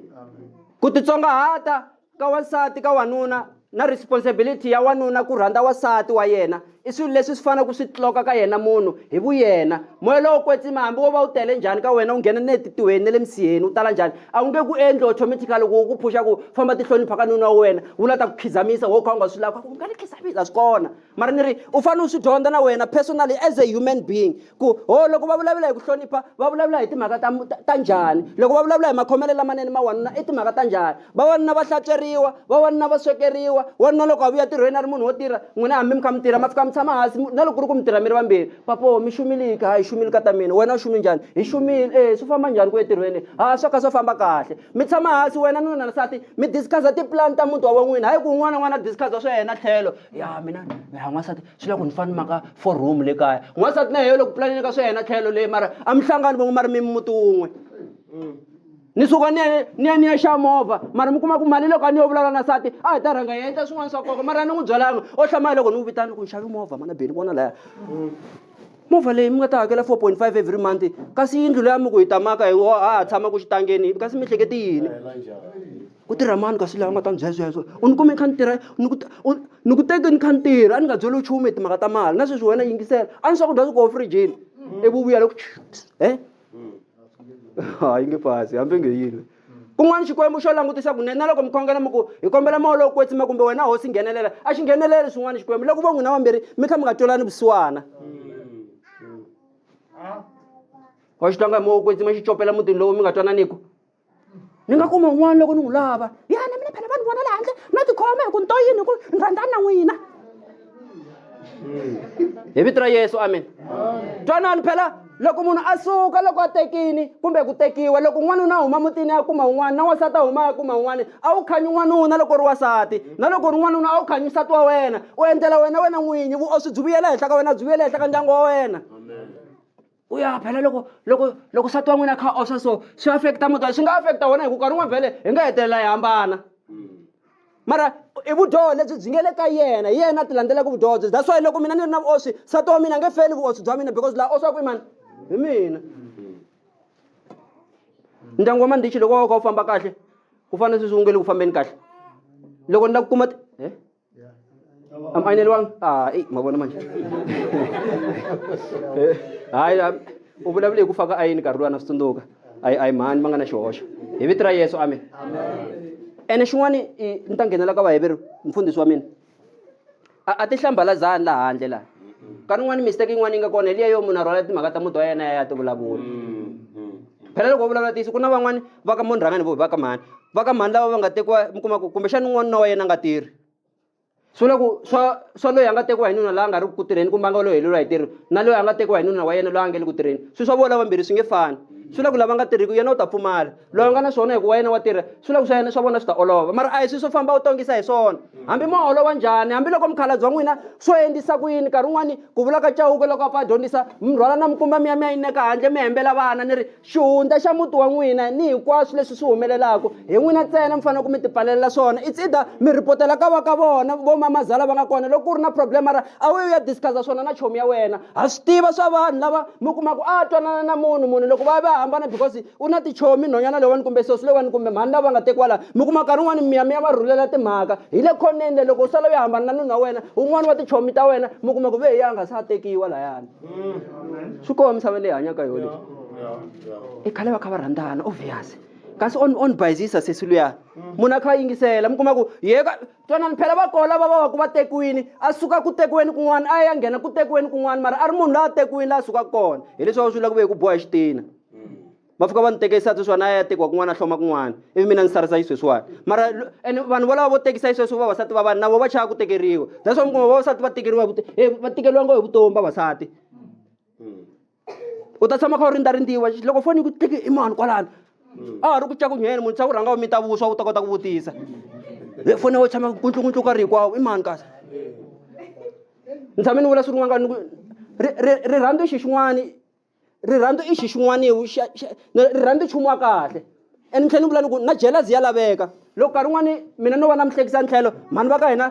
ku titsongahata ka wansati ka wanuna na responsibility ya wanuna ku rhandza wasati wa yena i swilo leswi swi fanele ku swi tloka ka yena munhu hi vuyena moya lowo kwetsima hambi wo va wu tele njhani ka wena u nghena ne titiweni ne le misiyeni u tala njhani a wu nge ku endli automatically ku ku phusha ku famba tihlonipha ka nuna wa wena wu la ta ku khizamisa wo kha u nga swi lava u nga ni khizamisa swi kona mara ni ri u fanele u swi dyondza na wena personally as a human being ku loko va vulavula hi ku hlonipha va vulavula hi timhaka ta njhani loko va vulavula hi makhomelo lamanene ma wanuna i timhaka ta njhani vavanuna va hlantsweriwa vavanuna va swekeriwa wanuna loko a vuya tirhweni a ri munhu wo tirha n'wina hambi mi kha mi tirha ma fika mi tshama hansi na loko ku ri ku mi tirha mi ri vambirhi papo mi xumile ka hi xumile ka ta mina wena u xume njhani hi xumile swi famba njhani ku etirhweni swo ka swo famba kahle mi tshama hansi wena nuna na nsati mi discussa tiplan ta muti wa van'wina hayi ku un'wana na un'wana a discussa swo yena tlhelo ya mina n'wansati swi lava ku ni fane maka for room le kaya n'wansati na heyo loko pulanini ka swo yena tlhelo leyi mara a mi hlangani van'we mara mi muti wun'we ni suka ni ya xa movha mara mi kuma ku mali loko a ni yo vulavula na nsati a hi ta rhanga hi endla swin'wana swa nkoka mara ni n'wi byelanga o hlamali loko ni n'wi vitana ku ni xavi movha mana beni vona laya movha leyi mi nga ta hakela 4.5 every month kasi yindlu leyi a mi ku hi tamaka ha tshama ku xitangeni kasi mi hleketi yini ku tirha mani kasi leyi a nga ta ni byela sweswo u ni kume ni kha ni tirha ni ku teki ni kha ni tirha a ni nga byeli nchumu hi timhaka ta mali na sweswi wena yingisela a ni swakudya swi koho frijini ivi vuya loko hayi nge pasi hambi nge yini kun'wana xikwembu xo langutisa kunene na loko mi khongela mi ku hi kombela moholo wo kwetsima kumbe wena hosi nghenelela a xi ngheneleli swin'wana xikwembu loko vo n'wina vambirhi mi kha mi nga twelani vusiwana wa xi twanga mo wo kwetsima xi copela mutini lowu mi nga twananiku ni nga kuma un'wana loko ni n'wi lava yana mina phela vanhu vona le handle na tikhoma hi ku nto yini hi ku ni rhandzani na n'wina hi vito ra Yesu amen twanani phela loko munhu a suka loko a tekini kumbe ku tekiwa loko n'wanuna a huma mutini a kuma un'wana na wasati a huma a kuma un'wana a wu khanyi n'wanuna loko ri wasati na loko ri n'wanuna a wu khanyi nsati wa wena u endlela wena n'winyi vuoswi byi vuyela henhla ka wena byi vuyela henhla ka ndyangu wa wena u ya phela loko nsati wa n'wina a kha oswa so swi affecta muti swi nga affecta wena hi ku nkarhi wun'wana vhele hi nga hetelela hi hambana mara i vudyoho lebyi byi nge le ka yena ti landzelaka vudyoho byi that's why loko mina ni ri na vuoswi nsati wa mina a nge feli vuoswi bya mina because laha oswaku i mani hi mina ndyangu wa mandichi loko wa ka wu famba kahle ku fana sweswi wu nge le ku fambeni kahle loko ni la ku kuma am ayineliwanga ma vona manje hayi u vulavule hi ku faka ayini nkarhi luwa na swi tsundzuka ayi mhani ma nga na xihoxo hi vito ra Yesu amen ene xin'wana ni ta nghenela ka vaheveri mfundhisi wa mina a ti hlambalazani laha handle laha nkarhi wun'wani mistake yin'wana yi nga kona hi liya yo munhu a rhwala timhaka ta muti wa yena ya ti vulavula phela loko va vulavula tiyisi ku na van'wani va ka munhu rhangani vo va ka mhani lava va nga tekiwa mi kuma ku kumbexani n'wanuna wa yena a nga tirhi swi vula ku swa loyi a nga tekiwa hi nuna laha a nga ri ku tirheni kumbe a nga loyi heleriwa hi tirhi na loyi a nga tekiwa hi nuna wa yena loyi a nga le ku tirheni swi swa vola vambirhi swi nge fani swi vula ku lava nga tirhiku yena u ta pfumala loyi a nga na swona hi ku wa yena wa tirha swi vula ku swa yena swa vona swi ta olova mara a hi swi swo famba u tongisa hi swona hambi mo olova njhani hambiloko mukhalabye wa n'wina swo endlisa ku yini nkarhi wun'wani ku vula ka Chauke loko a pfa a dyondzisa mi rhwala na mikumba mi ya mi ya yineka handle mi hembela vana ni ri xihundla xa muti wa n'wina ni hinkwaswo leswi swi humelelaku hi n'wina ntsena mi fanele ku mi tipfalela swona it's either mi ripotela ka va ka vona vo mamazala va nga kona loko ku ri na problem mara a wu ya discussa swona na chomi ya wena ha swi tiva swa vanhu lava mi kumaku a twanana na munhu loko va hambana because u na tichomi nhonyana lewani kumbe sosi lewani kumbe mhani lava nga tekiwa laha mi kuma nkarhi wun'wani mi ya va rhulela timhaka hi le khoneni loko u sala u ya hambana na nuna wa wena un'wana wa tichomi ta wena mi kuma ku ve ya nga sa tekiwa lahayani swi kova misaveni leyi hanyaka yo leswi i khale va kha va rhandzana obvious kasi on bayizisa sesi luya munhu a kha yingisela mi kuma ku yeka twanani phela va kola va ku va tekiwini a suka ku tekiweni kun'wana a ya nghena ku tekiweni kun'wana mara a ri munhu laha a tekiwini laha a suka kona hi leswi va swi vula ku ve ku boha xitina va fika va ni tekisa sweswiwani a ya tekiwa kun'wana a hloma kun'wana ivi mina ni sarisa xisweswiwani mara ene vanhu volava vo tekisa xisweswi vavasati va vanhu na vo va chava ku tekeriwa that's why mi kuma vavasati va tekeriwa va tekeriwa ngo hi vutomi vavasati u ta tshama kha u rindzarindziwa loko foni yi ku tliki i mani kwalano a ha ri ku cakunyeni munhu sa ku rhanga mi ta vuswa u ta kota ku vutisa foni wo tshama kuntlunguntlu karhi hinkwawo i mani kasi ni tshame ni vula swi rin'wana rirhandzu rirhandzu i xi xin'wani rirhandzu nchumu wa kahle ene ni tlhela ni vula ni ku na jealousy ya laveka loko nkarhi wun'wani mina no va na mihlekisa ntlhelo mhani va ka hina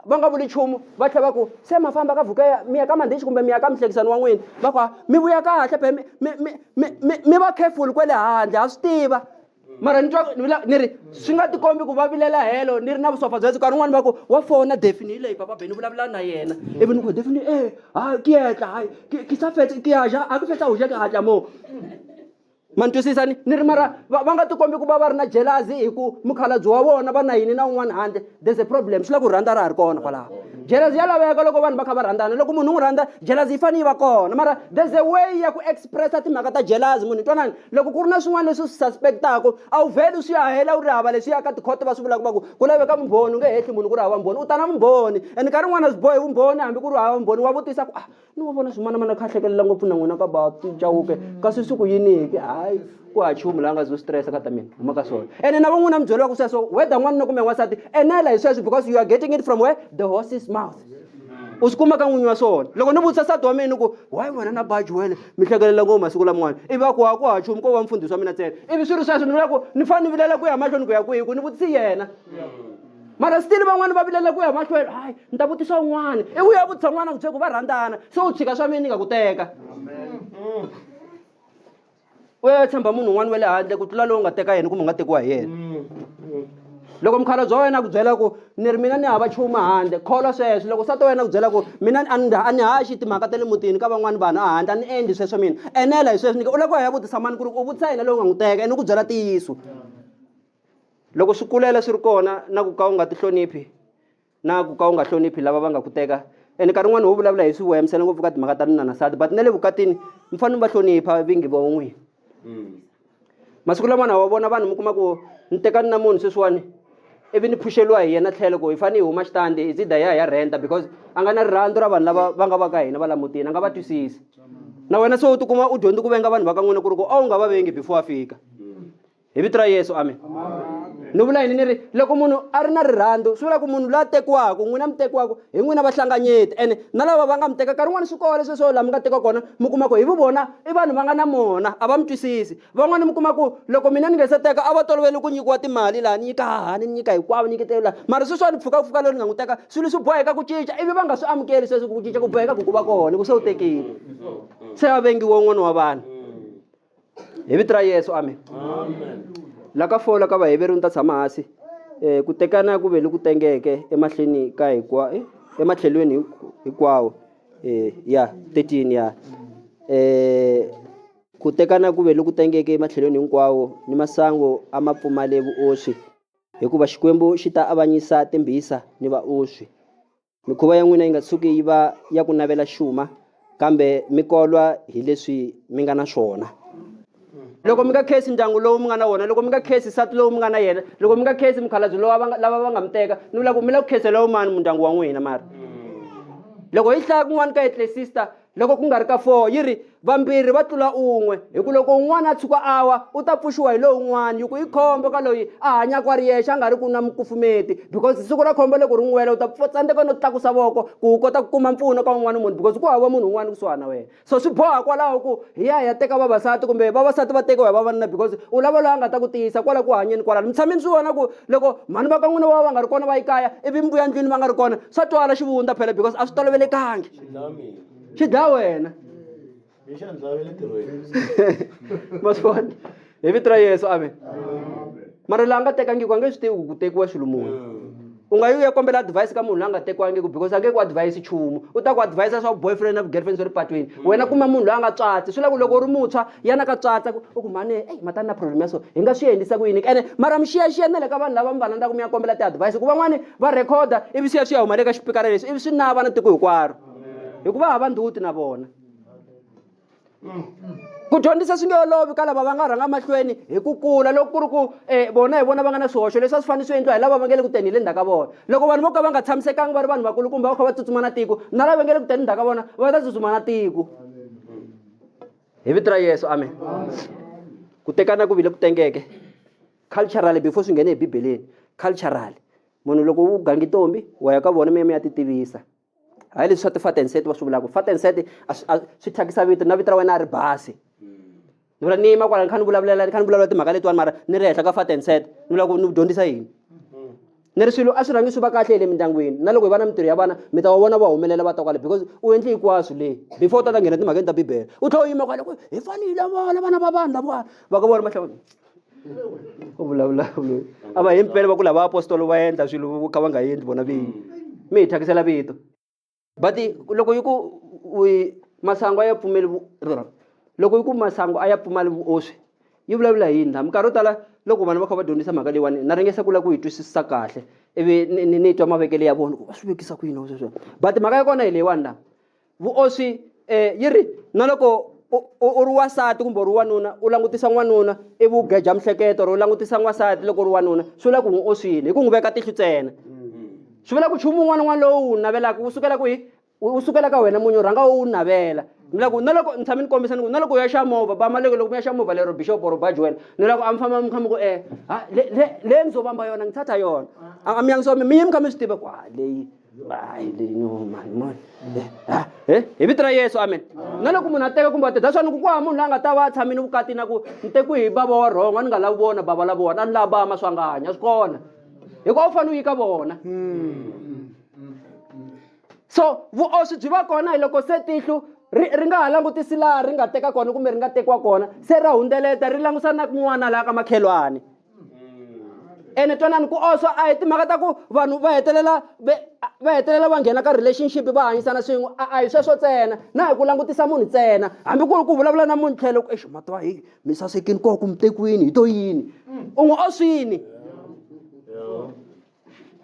va nga vuli nchumu va tlhela va ku se ma famba ka vhuka mi ya ka mandichi kumbe mi ya ka mihlekisano wa n'wina va ku mi vuya kahle phe mi va careful kwele handle ha swi tiva mara ni ri swi nga tikombi ku va vilela helo ni ri na vusofa byebyo nkarhi wun'wani va ku wa fona defini leyi papa be ni vulavula na yena ivi ni ku defini ki etla hayi ki sa fetse ki ya ja a ku fetsa ho ja ka hatla mo mani twisisani ni ri mara va nga tikombi ku va ri na jealousy hi ku mukhalabye wa vona va na yini na un'wana handle there's a problem swi la ku rhandza ra ha ri kona kwalaho jealousy ya laveka loko vanhu va kha va rhandzana loko munhu n'wi rhandza jealousy yi fanele yi va kona mara there's a way ya ku expressa timhaka ta jealousy munhu twanani loko ku ri na swin'wana leswi swi suspectaku a wu vheli swi ya hela u ri hava leswi ya ka tikhoto va swi vulaka va ku laveka vumbhoni u nge hehli munhu ku ri hava vumbhoni u ta na vumbhoni ene nkarhi wun'wana swi bohi vumbhoni hambi ku ri hava vumbhoni wa vutisa ku ni wa vona swimanamana kha hlekelela ngopfu na n'wina ka Chauke kasi swi ku yiniki hayi ku ha chumu laha nga zo stress ka ta mina huma ka swona ene na van'wina mi byeriwa ku sweswo whether n'wanuna kumbe n'wansati enela hi sweswo because you are getting it from where the horse's mouth u swi kuma ka n'winyi wa swona loko ni vutisa nsati wa mina ku why wena na baji wele mi hlekelela ngopfu masiku laman'wana ivi va ku ku ha chumu ko va mfundhisi wa mina ntsena ivi swi ri sweswo ni vula ku ni fanele ni vilela ku ya mahlweni ku ya kwihi ku ni vutisi yena mara still van'wani va vilela ku ya mahlweni hayi ni ta vutisa un'wana ivi u ya vutisa n'wana ku byela ku va rhandzana se u tshika swa mina ni nga ku teka u ya tshemba munhu un'wana wa le handle ku tlula lowu nga teka yena kumbe nga tekiwa hi yena loko mukhalabye wa wena a ku byela ku ni ri mina ni hava nchumu handle kholwa sweswo loko nsati wa wena a ku byela ku mina a ni haxi timhaka ta le mutini ka van'wani vanhu a handle a ni endli sweswo mina enela hi sweswo u lava ku ya vutisa mani ku ri u vutisa yena lowu nga n'wi teka ene ku byela ntiyiso loko swi kulela swi ri kona na ku ka u nga ti hloniphi na ku ka u nga hloniphi lava va nga ku teka ene nkarhi wun'wani wo vulavula hi swiwemisela ngopfu ka timhaka ta nuna na nsati but na le vukatini mi fanele mi va hlonipha vingi vo n'wina masiku lamana wa vona vanhu mi kuma ku ni tekani na munhu sweswiwani ivi ni pfuxeliwa hi yena tlhelo ku hi fanele hi huma xitandi hi zida ya renta because a nga na rirhandzu ra vanhu lava va nga va ka hina va lamutini a nga va twisisi na wena se u tikuma u dyondzi ku venga vanhu va ka n'wina ku ri ku a wu nga va vengi before a fika hi vito ra Yesu amen ni vula yini ni ri loko munhu a ri na rirhandzu swi vula ku munhu loyi a tekiwaka n'wina mi tekiwaka hi n'wina vahlanganyeti ene na lava va nga mi teka nkarhi wun'wani swi kona sweswo laha mi nga teka kona mi kuma ku hi vona i vanhu va nga na mona a va mi twisisi van'wani mi kuma ku loko mina ni nga se teka a va tolovele ku nyikiwa timali laha ni nyika hahani ni nyika hinkwavo nyiketela mara sweswiwani pfuka loyi ni nga n'wi teka swilo swi boheka ku cinca ivi va nga swi amukeli sweswo ku cinca ku boheka ku va kona ku se u tekile se a vengiwa un'wana wa vanhu hi vito ra Yesu amen la ka fola ka vaheveri ni ta tshama hansi ku tekana ku ve loku tengeke emahlweni ka ematlhelweni hinkwawo ya 13 ya ku tekana ku ve loku tengeke ematlhelweni hinkwawo ni masango a ma pfumale vuoswi hikuva Xikwembu xi ta avanyisa timbhisa ni vaoswi mikhuva ya n'wina yi nga tshuki yi va ya ku navela xuma kambe mi kolwa hi leswi mi nga na swona loko mi nga khesi ndyangu lowu mi nga na wona loko mi nga khesi nsati lowu mi nga na yena loko mi nga khesi mukhalabye lava va nga mi teka ni vula ku mi la ku khesela mani mundyangu wa n'wina mara loko hi hlaya kun'wana ka Ecclesiastes loko ku nga ri ka 4 yi ri vambirhi va tlula un'we hi ku loko un'wana a tshuka awa u ta pfuxiwa hi lowun'wana hi ku i khombo ka loyi a hanyaka a ri yexe a nga ri ku na mukufumeti because siku ra khombo loko ri n'wi wela u ta tsandzeka no tlakusa voko ku u kota ku kuma mpfuno ka un'wana munhu because ku hava munhu un'wana kusuhana na wena so swi boha kwalaho ku hi ya teka vavasati kumbe vavasati va tekiwa hi vavanuna because u lava loyi a nga ta ku tiyisa kwala ku hanyeni kwala mi tshame mi swi vona ku loko mhani va ka n'wina va nga ri kona va yi kaya ivi mbuya ndlwini va nga ri kona swa twala xivundza phela because a swi tolovelekangi xi dlaya wena maswona hi vito ra Yesu amen mara laha nga tekangiku a nge swi tivi ku tekiwa xilo muni u nga yi ya kombela advice ka munhu loyi a nga tekiwangiku because a nge ku advice nchumu u ta ku advice swa boyfriend na girlfriend swi ri patwini wena kuma munhu loyi a nga tswatsi swi la ku loko u ri muntshwa yana ka tswatsa u ku mane matani na problem ya so hi nga swi endlisa ku yini ene mara mi xiyaxiya na le ka vanhu lava mi va landzaka mi ya kombela ti-advice ku van'wani va rhekhoda ivi swi ya huma le ka xipikara lexi ivi swi nava na tiko hinkwaro hikuva hava ndzhuti na vona ku dyondzisa swi nge olovi ka lava va nga rhanga mahlweni hi ku kula loko ku ri ku vona hi vona va nga na swihoxo leswi a swi fanele swi endliwa hi lava va nge le ku teni hi le ndzhaku ka vona loko vanhu vo ka va nga tshamisekangi va ri vanhu vakulukumba va kha va tsutsuma na tiko na lava va nge le ku teni ndzhaku ka vona va ta tsutsuma na tiko hi vito ra Yesu amen ku tekana ku vile ku tengeke culturally before swi nghene hi bibeleni culturally munhu loko u gangi ntombi wa ya ka vona mi ya ti tivisa hayi leswi swa ti-fatenseti va swi vulaka fatenseti swi thyakisa vito na vito ra wena a ri basi ni vula nima kwala ni kha ni vulavula timhaka letiwani mara ni ri henhla ka fatenseti ni vula ku ni dyondzisa yini ni ri swilo a swi rhangi swi va kahle le mindyangwini na loko hi va na mintirho ya vana mi ta va vona va humelela va ta kwale because u endle hinkwaswo leyi before u ta nghena timhakeni ta bibele u tlhela u yima kwale ku hi fanile vana va vanhu lavawani va ka vona mahlawani u vulavula a va hi mpela va ku lava apostolo va endla swilo vo kha va nga endli vona vinyi mi hi thyakisela vito but loko yi ku masango a ya pfumeli loko yi ku masango a ya pfumali vuoswi yi vulavula hi yini minkarhi yo tala loko vanhu va kha va dyondzisa mhaka leyiwani na ringesa ku lava ku yi twisisa kahle ivi ni twa mavekele ya vona ku va swi vekisa ku yini sweswo but mhaka ya kona hi leyiwani laha vuoswi yi ri na loko u ri wasati kumbe u ri wanuna u langutisa n'wanuna ivi u geja mihleketo u langutisa n'wasati loko u ri wanuna swi vula ku n'wi oswile hi ku n'wi veka tihlo ntsena swi vula ku nchumu wun'wana lowu wu navelaka u sukela ka wena munyu rhanga wu navela ni vula ku na loko ni tshame ni kombisa ni ku na loko u ya xa movha ba maleko loko mi ya xa movha lero bishop or bajuwela ni vula ku a mi famba mi kha mi ku le nizobamba yona ngithatha yona a mi yangi so mi yimi kha mi swi tiva ku leyi hayi leyi no mani hi vito ra Yesu amen na loko munhu a teka kumbe a teta swani ku ku hava munhu loyi a nga ta va a tshamini vukati na ku ni tekiwe hi bava wa wrong a ni nga lavi vona bava la vona a ni lava bama swa nga hanya swi kona hikuva u fanele u yika vona so vuoswi byi va kona hi loko se tihlo ri nga ha langutisi laha ri nga teka kona kumbe ri nga tekiwa kona se ra hundzeleta ri langusa na kun'wana laha ka makhelwani ene twanani ku oswa a hi timhaka ta ku vanhu va hetelela va nghena ka relationship va hanyisana swin'we a hi sweswo ntsena na hi ku langutisa munhu ntsena hambi ku ri ku vulavula na munhu tlhelo ku mati wa hi mi sasekini koho ku mi tekiwini hi to yini u n'wi oswini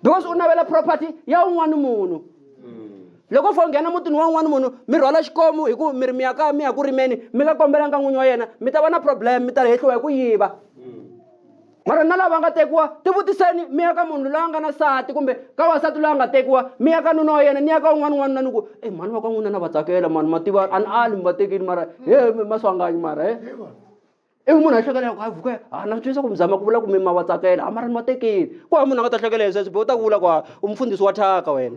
because u navela property ya un'wana munhu loko fo nghena mutini wa un'wana munhu mi rhwala xikomu hi ku mi ri mi ya ku rimeni mi nga kombelanga n'winyi wa yena mi ta va na problem mi ta hehliwa hi ku yiva mara na lava nga tekiwa tivutiseni mi ya ka munhu loyi a nga na sati kumbe ka wasati loyi a nga tekiwa mi ya ka nuna wa yena ni ya ka un'wana na ni ku mhani wa ka n'wina na va tsakela mani ma tiva ani mi va tekini mara maswanganyi mara ivi munhu a hlekela ku avuke na twisa ku mi zama ku vula ku mi ma va tsakela mara ni ma tekini ku va munhu a nga ta hlekela hi sweswo be u ta ku vula ku umfundhisi wa thyaka wena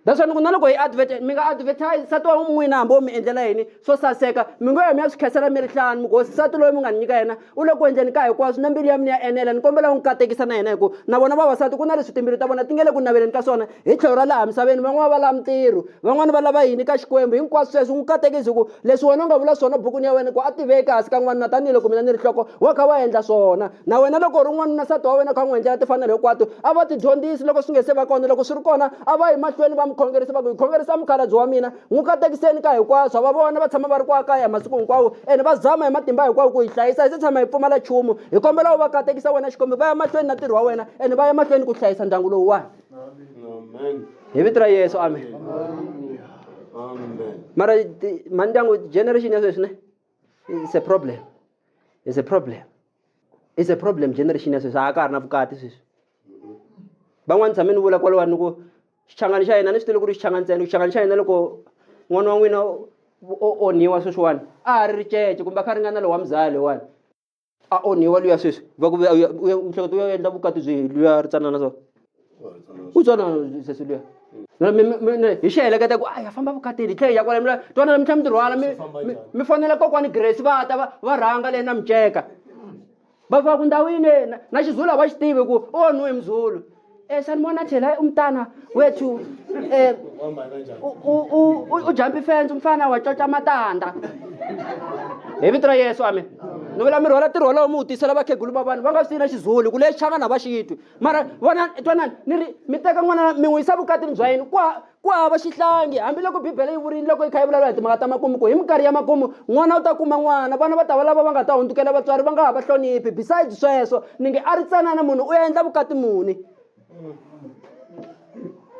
that's why na loko hi mi nga advertise sati wa n'wina hambi wo mi endlela yini swo saseka mi ngo ya mi ya swi khensela mi ri nhlanu mi go sati loyi mi nga ni nyika yena u le ku endleni ka hinkwaswo na mbilu ya mina ya enela ni kombela u n'wi katekisa na yena hi ku na vona vavasati ku na leswi timbilu ta vona ti nge le ku naveleni ka swona hi tlhelo ra laha misaveni van'wana va lava mintirho van'wani va lava yini ka xikwembu hinkwaswo sweswo n'wi katekisi hi ku leswi wena u nga vula swona bukwini ya wena ku a tiveki hansi ka n'wanuna tanihiloko mina ni ri nhloko wa kha wa endla swona na wena loko u ri n'wanuna sati wa wena kha n'wi endlela timfanelo hinkwato a va tidyondzisi loko swi nge se va kona loko swi ri kona a va hi mahlweni va mi khongerisa va ku hi khongerisa mukhalabye wa mina n'wi katekiseni ka hinkwaswo va vona va tshama va ri kwa kaya masiku hinkwawo ene va zama hi matimba hinkwawo ku hi hlayisa hi se tshama hi pfumala nchumu hi kombela u va katekisa wena xikombe va ya mahlweni na ntirho wa wena ene va ya mahlweni ku hlayisa ndyangu lowuwani hi vito ra yesu amen mara mandyangu generation ya sweswi ne it's a problem it's a problem it's a problem generation ya sweswi a ka ha ri na vukati sweswi van'wani tshame ni vula kwalawani ni ku xichangani xa hina ni swi tivile ku ri xichangani ntsena xichangani xa hina loko n'wana wa n'wina o onhiwa sweswiwani a ha ri ricece kumbe a kha ri nga na lowu wa muzali lowani a onhiwa luya sweswi va ku mihleketo yo endla vukati byi luya ri tsanana so u tsanana sweswi luya hi xiheleketa ku ya famba vukatini hi tlhe hi ya kwala twana mi tlhe mi ti rhwala mi fonela kokwani grace va ta va rhanga leyi na miceka va fika ku ndhawini na xizulu a va xi tivi ku u onhiwe hi muzulu sanibona thela umntana wethu ujampa ifence umfana wacoca matanda hi vito ra yesu amen ni vula mi rhwala ntirho wolowo mi wu tisela vakhegulu va vanhu va nga swi tivi na xizulu ku le xichangana va xi twi mara vona twanani ni ri mi teka n'wana mi n'wi yisa vukatini bya yini ku hava xihlangi hambiloko bibele yi vurile loko yi kha yi vulavula hi timhaka ta makumu ku hi minkarhi ya makumu n'wana u ta kuma n'wana vana va ta va lava va nga ta hundzukela vatswari va nga ha va hloniphi besides sweswo ni nge a ri tsanana munhu u endla vukati muni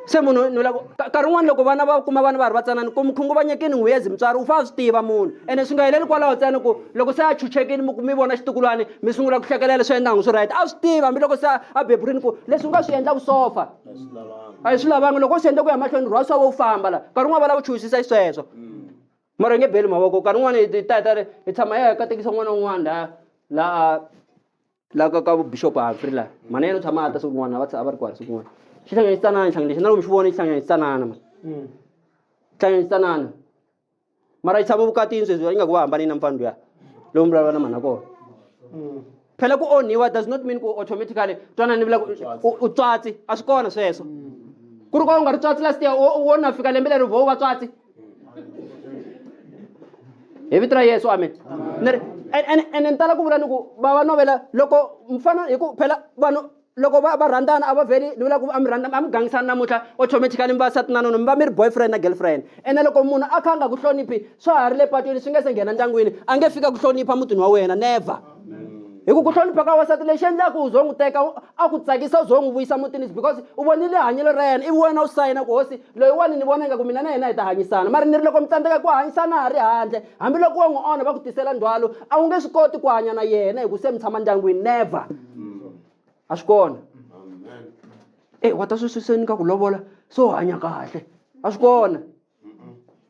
se munhu ni loko nkarhi wun'wana loko vana va kuma vana va ri vatsanani ku mi khunguvanyekini n'wiyezi mutswari u fa swi tiva munhu ene swi nga heleli kwalaho ntsena ku loko se a chuchekini mi vona xitukulwana mi sungula ku hlekelela leswi endlangu swi right a swi tiva hambiloko se a beburini ku leswi u nga swi endla vusofa a hi swi lavanga loko u swi endla ku ya mahlweni rhwa swa va u famba la nkarhi wun'wana va lava ku chuhisisa hi sweswo mara hi nge beli mavoko nkarhi wun'wana hi tshama hi katekisa n'wana wun'wana la ka bishop Humphrey la mana yena u tshama a ta siku rin'wana a va ri kwala siku rin'wana xihlangana xitsanana xihlangana lexi na loko mi xi vona xihlangana xitsanana xihlangana xitsanana mara yi tshama vukatini sweswi yi nga ku va hambani na mfana luya lowu mi vulavula na mhana kona phela ku onhiwa does not mean ku automatically twana ni vula u tswatsi a swi kona sweswo ku ri ka u nga ri tswatsi last year wo na fika lembe leri vo va tswatsi hi vito ra yesu amen ene ni tala ku vula ni ku va va novela loko mfana hi ku phela vanhu loko va rhandzana a va vheli ni vula ku a mi gangisana namuntlha automatically mi va sati na nuna mi va mi ri boyfriend na girlfriend ene loko munhu a kha a nga ku hloniphi swa ha ri le patwini swi nge se nghena ndyangwini a nge fika ku hlonipha mutini wa wena never hi ku hlonipha ka wasati lexi endlaku u zo n'wi teka a ku tsakisa u zo n'wi vuyisa mutini because u vonile hanyelo ra yena ivi wena u sayina ku hosi loyi wani ni vona ingaku mina na yena hi ta hanyisana mara ni ri loko mi tsandzeka ku hanyisana ha ri handle hambiloko wo n'wi onha va ku tisela ndzhwalo a wu nge swi koti ku hanya na yena hi ku se mi tshama ndyangwini never a swi kona wa ta swiswiseni ka ku lovola so hanya kahle a swi kona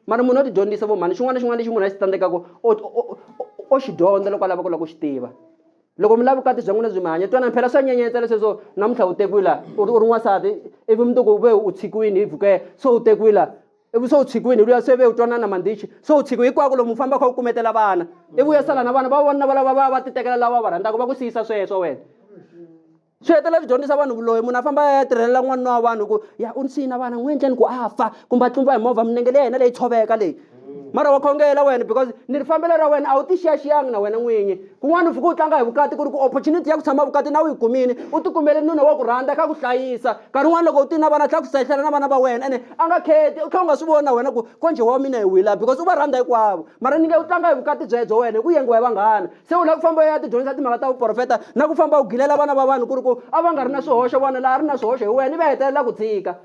mara munhu o tidyondzisa vo mhani xin'wana na xin'wana lexi munhu a xi tsandzekaku o xi dyondza loko a lava ku lava ku xi tiva loko mi lava vukati bya n'wina byi mi hanya twanani phela swa nyenyetsa lesweswo namuntlha u tekiwila u ri n'wansati ivi mundzuku ve u tshikiwini hi vhukeye so u tekiwila ivi so u tshikiwini luya se ve u twanana na mandichi so u tshikiwi hinkwako lomu u famba kha u kumetela vana ivi u ya sala na vana va vona valava va ti tekela lava va rhandzaka va ku siyisa sweswo wena swi hetelela swi dyondzisa vanhu vuloyi munhu a famba ya tirhelela n'wana wa vanhu ku ya u ni siyina vana n'wi endleni ku a fa kumbe a tlumbiwa hi movha minenge leyi yena leyi tshoveka leyi mara wa khongela wena because ni ri fambele ra wena a wu ti xiyaxiyangi na wena n'winyi kun'wana u fika u tlanga hi vukati ku ri ku opportunity ya ku tshama vukati na u yi kumini u ti kumele nuna wa ku rhandza kha ku hlayisa nkarhi wun'wana loko u ti na vana tlhela ku sehlela na vana va wena ene a nga kheti u kha u nga swi voni na wena ku konje wa mina hi wila because u va rhandza hinkwavo mara ni nge u tlanga hi vukati byebyo wena hi ku yengiwa hi vanghana se u lava ku famba u ya tidyondzisa timhaka ta vuprofeta na ku famba u gilela vana va vanhu ku ri ku a va nga ri na swihoxo vona laha ri na swihoxo hi wena i va hetelela ku tshika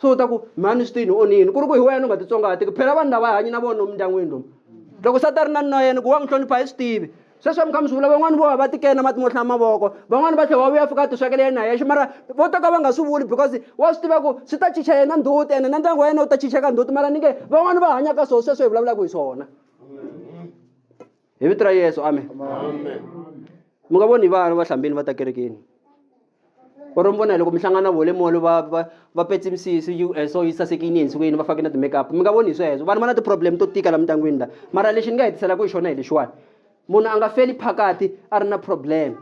so u ta ku mani swi tini onini ku ri ku hi wena u nga titsongatiki phela vanhu lava hanyi na vona lomu mindyangwini lomu loko sata ri na nuna yena ku wa n'wi hlonipha hi swi tivi sweswo mi kha mi swi vula van'wani vo va tikena mati mo hlaya mavoko van'wani va tlhela va vuya fika ti swekela yena yexe mara vo to ka va nga swi vuli because wa swi tiva ku swi ta chicha yena ndzhuti ene na ndyangu wa yena u ta chicha ka ndzhuti mara ni nge van'wani va hanyaka swona sweswo hi vulavulaka hi swona hi vito ra Yesu amen mi nga voni vana va hlambini va ta kerekeni ku ri mi vona loko mi hlangana na vole molo va petse misisi so yi sasekini ensin'wini va fake na ti-makeup mi nga voni hi sweswo vanhu va na ti-problem to tika la mindyangwini la mara lexi ni nga hetiselaku hi xona hi lexiwani munhu a nga feli phakati a ri na problem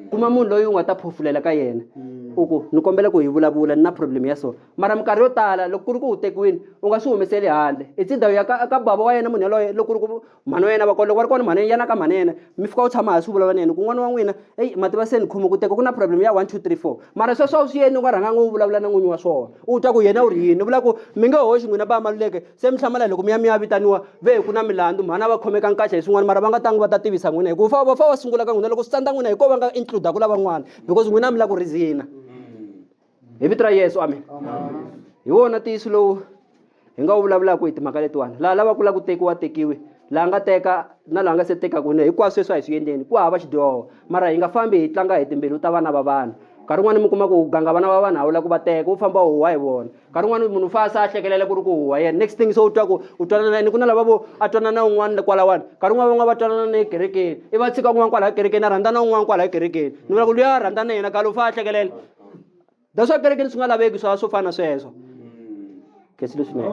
kuma munhu loyi u nga ta phofulela ka yena u ku ni kombela ku hi vulavula ni na problem ya so mara minkarhi yo tala loko ku ri ku u tekiwini u nga swi humeseli handle i tindhawu ya ka bava wa yena munhu yaloye loko ku ri ku mhani wa yena va kona loko va ri kona mhani yana ka mhani yena mi fika u tshama hansi u vulavula na yena ku n'wana wa n'wina eyi mativa se ni khomi ku teka ku na problem ya 1 2 3 4 mara sweswo a wu swi yeni u nga rhangangi u vulavula na n'winyi wa swona u twa ku yena u ri yini ni vula ku mi nge hoxi n'wina ba maluleke se mi hlamala loko mi ya vitaniwa ve ku na milandzu mhani a va khomekangi kahle hi swin'wana mara va nga tangi va ta tivisa n'wina hi ku va fa va sungula ka n'wina loko swi tsandza n'wina hi ko va nga include-aku lavan'wana because n'wina mi la ku rizina hi vito ra Yesu amen hi wona ntiyiso lowu hi nga wu vulavulaka hi timhaka letiwani laha lavaka la ku tekiwa tekiwi laha nga teka na laha nga se tekaka ne hinkwaswo sweswi a hi swi endleni ku hava xidyoho mara hi nga fambi hi tlanga hi timbilu ta vana va vanhu nkarhi wun'wani mi kuma ku ganga vana va vanhu a wu la ku va teka u famba huwa hi vona nkarhi wun'wani munhu fa sa a hlekelela ku ri ku huwa yena next thing so u twa ku u twanana na yena ku na lava vo a twanana na un'wana kwalawani nkarhi wun'wana va nga va twanana na ekerekeni i va tshika un'wana kwalaha kerekeni a rhandza na un'wana kwalaha kerekeni ni vula ku luya a rhandza na yena kale u fa a hlekelela that's why kerekeni swi nga laveki swo fana na sweswo kesi leswinene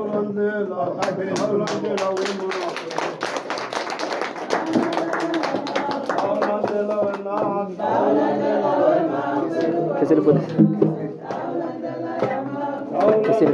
kesi lefoni kesi